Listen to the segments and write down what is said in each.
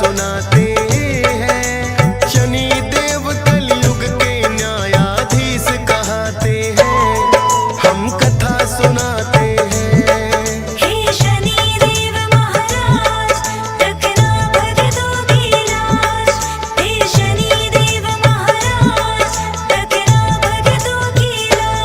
सुनाते हैं। शनि देव कलयुग के न्यायाधीश कहते हैं, हम कथा सुनाते हैं। हे शनि देव महाराज, रखना भक्तों की लाज। हे शनि देव महाराज, रखना भक्तों की लाज।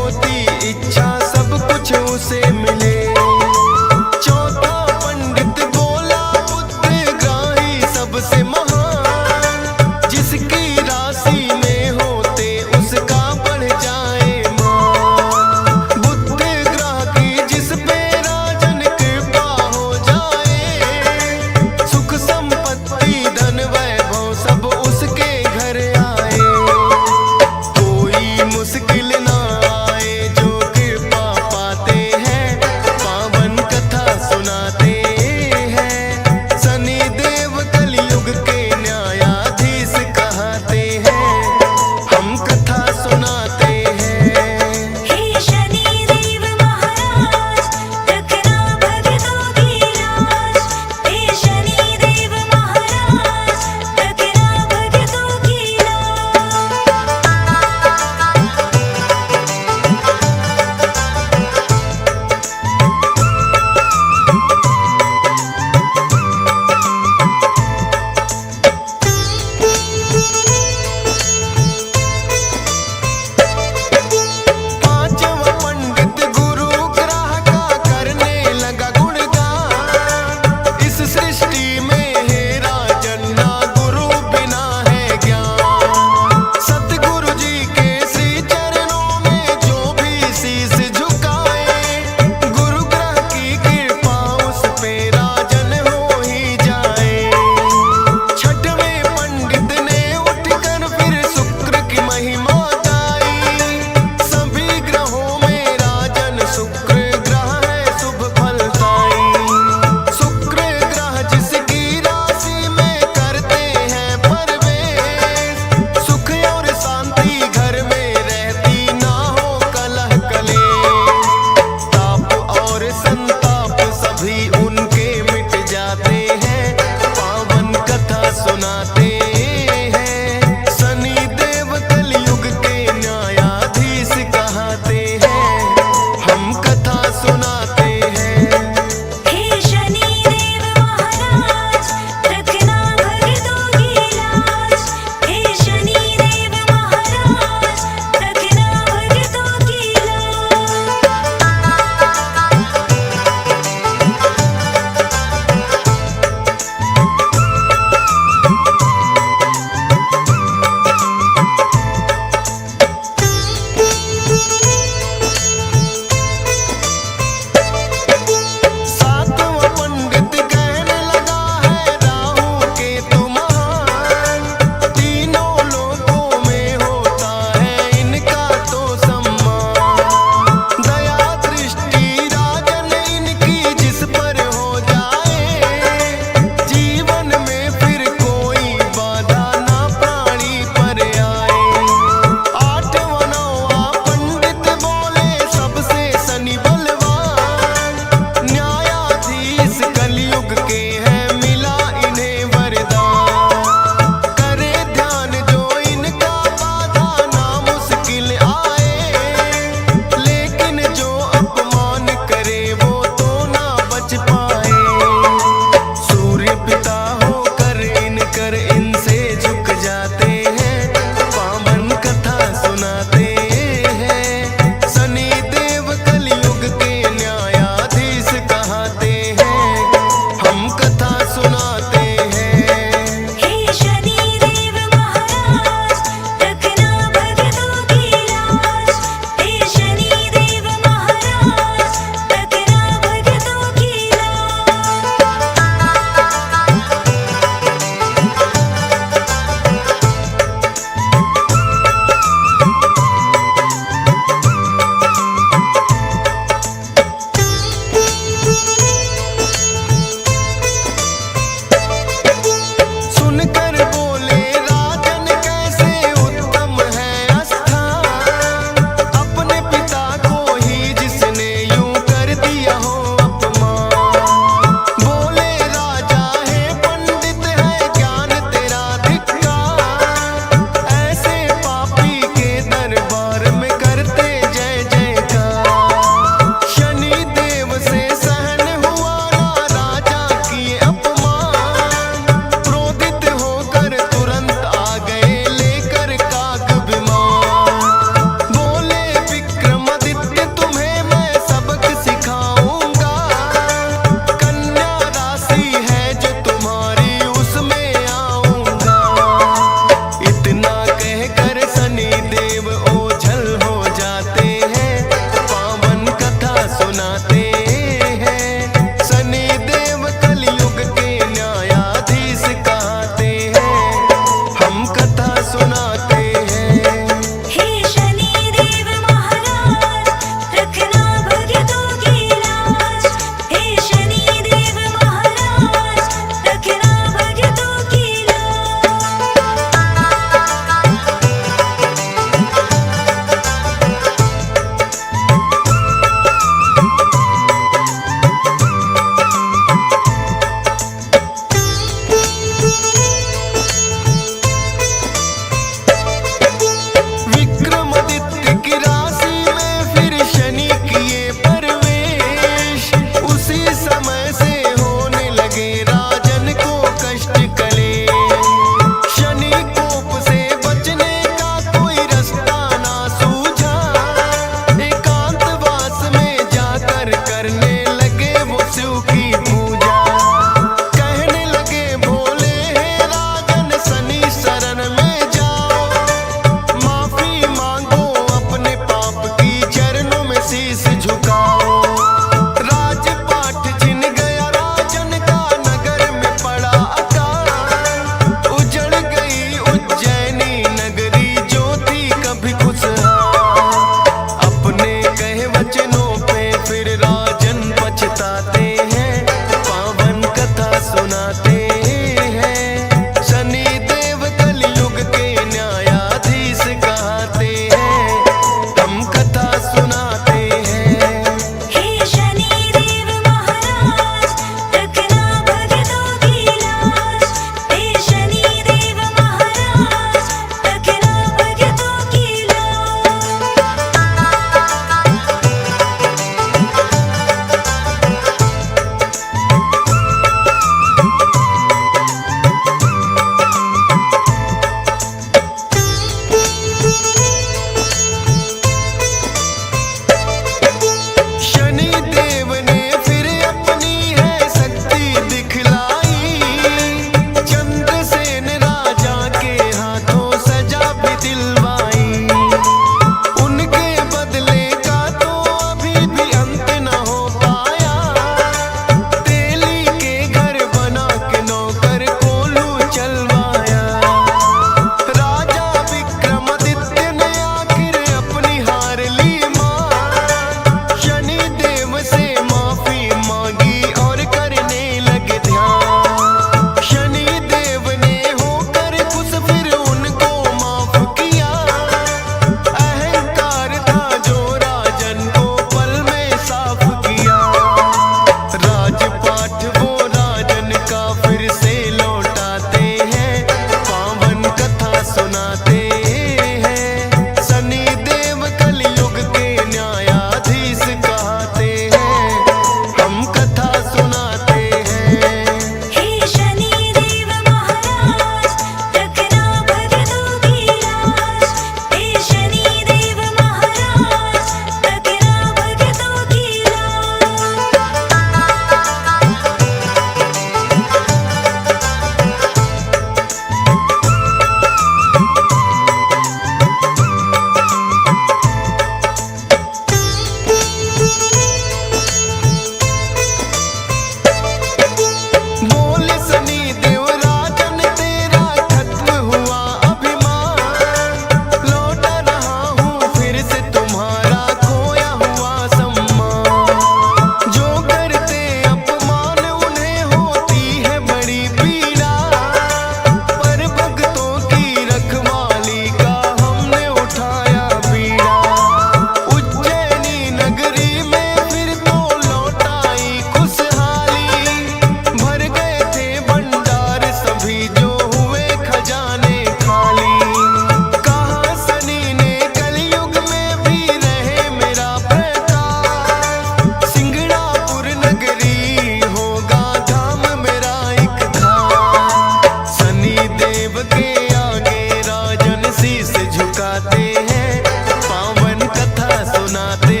देव के आगे राजन शीस झुकाते हैं, पावन कथा सुनाते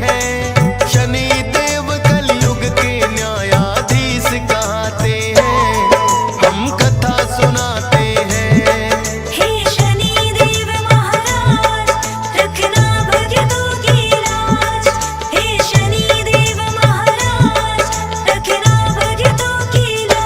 हैं। शनि देव कलयुग के न्यायाधीश कहते हैं, हम कथा सुनाते हैं। हे शनि देव महाराज रखना भक्तों की लाज। हे शनि देव महाराज रखना भक्तों की लाज।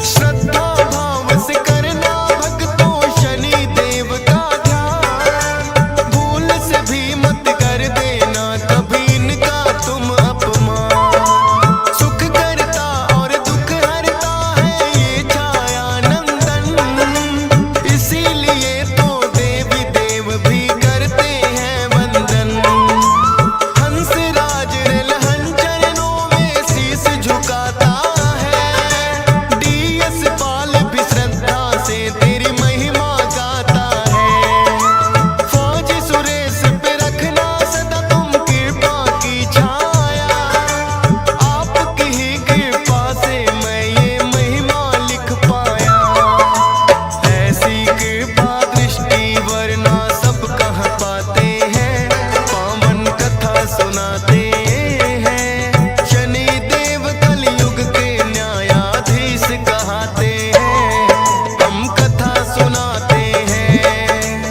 श्रद्धा भाव से करना भक्तों शनि देव का ध्यान, भूल से भी मत कर देना कभी इनका तुम अपमान। सुख करता और दुख हरता है ये छाया नंदन, इसीलिए तो देवी देव भी करते हैं वंदन। हंस राज लहन चरणों में शीस झुकाता है, डीएस पाल भी श्रद्धा से तेरी महिमा गाता है। फौज सुरेश पे रखना सदा तुम कृपा की छाया, आपकी ही कृपा से मैं ये महिमा लिख पाया। ऐसी कृपा दृष्टि वरना सब कहाँ पाते हैं, पावन कथा सुनाते हैं। शनि देव कलयुग के न्यायाधीश कहते हैं, हम कथा सुनाते हैं।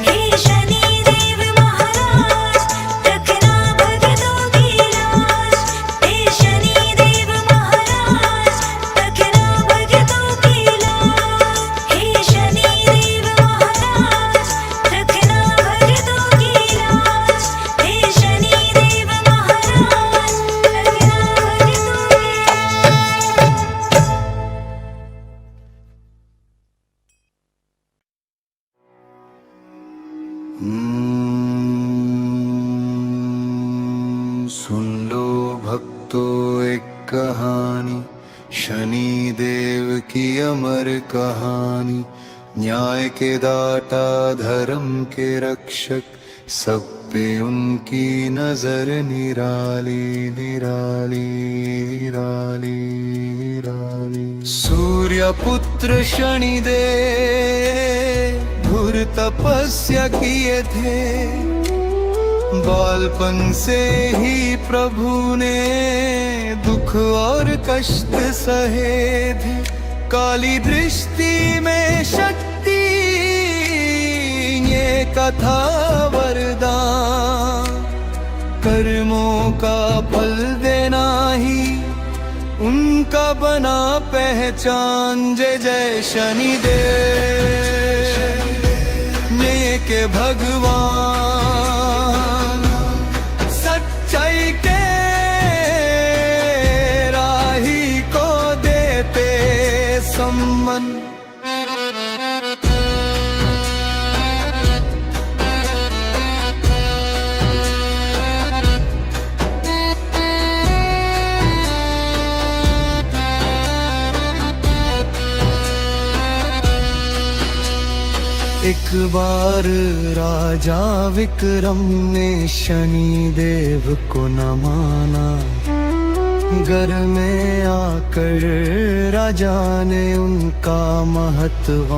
हे शनि देव महाराज रखना भक्तों की लाज। हे शनि देव महाराज रखना भक्तों की लाज। हे शनि देव महाराज रखना भक्तों की लाज। हे शनि देव महाराज रखना सुन लो भक्तों एक कहानी, शनि देव की अमर कहानी। न्याय के दाता धर्म के रक्षक, सब पे उनकी नजर निराली निराली निराली निराली। सूर्य पुत्र शनि देव घोर तपस्या किए थे, बालपन से ही प्रभु ने दुख और कष्ट सहे थे। काली दृष्टि में शक्ति ये कथा वरदान, कर्मों का फल देना ही उनका बना पहचान। जय जय शनि देव के भगवान, सच्चाई के राही को देते सम्मान। एक बार राजा विक्रम ने शनि देव को न माना, घर में आकर राजा ने उनका महत्व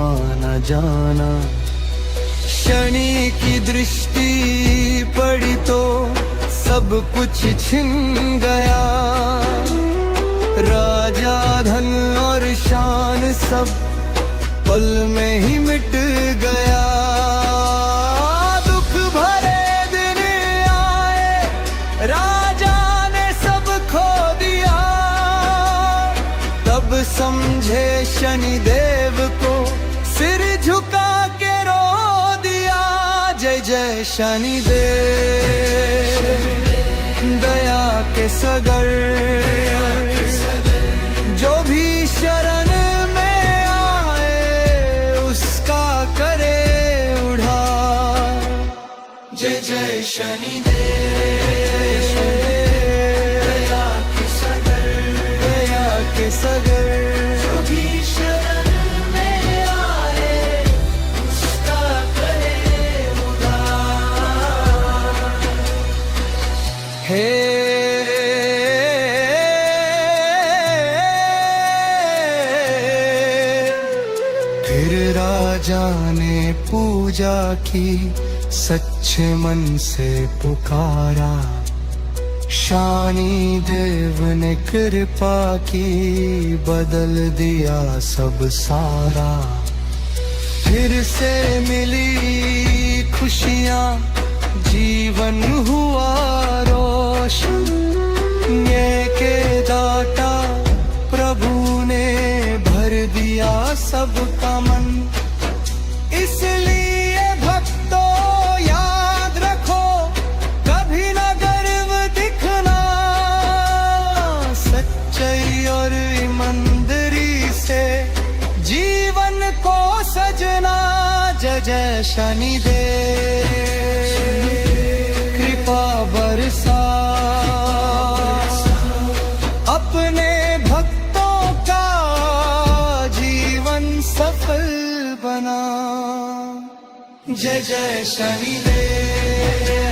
न जाना। शनि की दृष्टि पड़ी तो सब कुछ छिन गया, राजा धन और शान सब पल में ही मिट गया। दुख भरे दिन आए, राजा ने सब खो दिया, तब समझे शनि देव को सिर झुका के रो दिया। जय जय शनि देव दया के सगर, जो भी शरण जय जय शनि देव दया के सगर, दया के सगर। राजा ने पूजा की, सच्चे मन से पुकारा, शानी देव ने कृपा की, बदल दिया सब सारा। फिर से मिली खुशियाँ, जीवन हुआ रोशन, न्याय के दाता प्रभु ने भर दिया सबका मन। इसलिए भक्तों याद रखो, कभी न गर्व दिखना, सच्चाई और ईमानदारी से जीवन को सजना। जय जय शनिदेव, कृपा बरसा, अपने भक्तों का जीवन सफल बना। जय जय शनिदेव।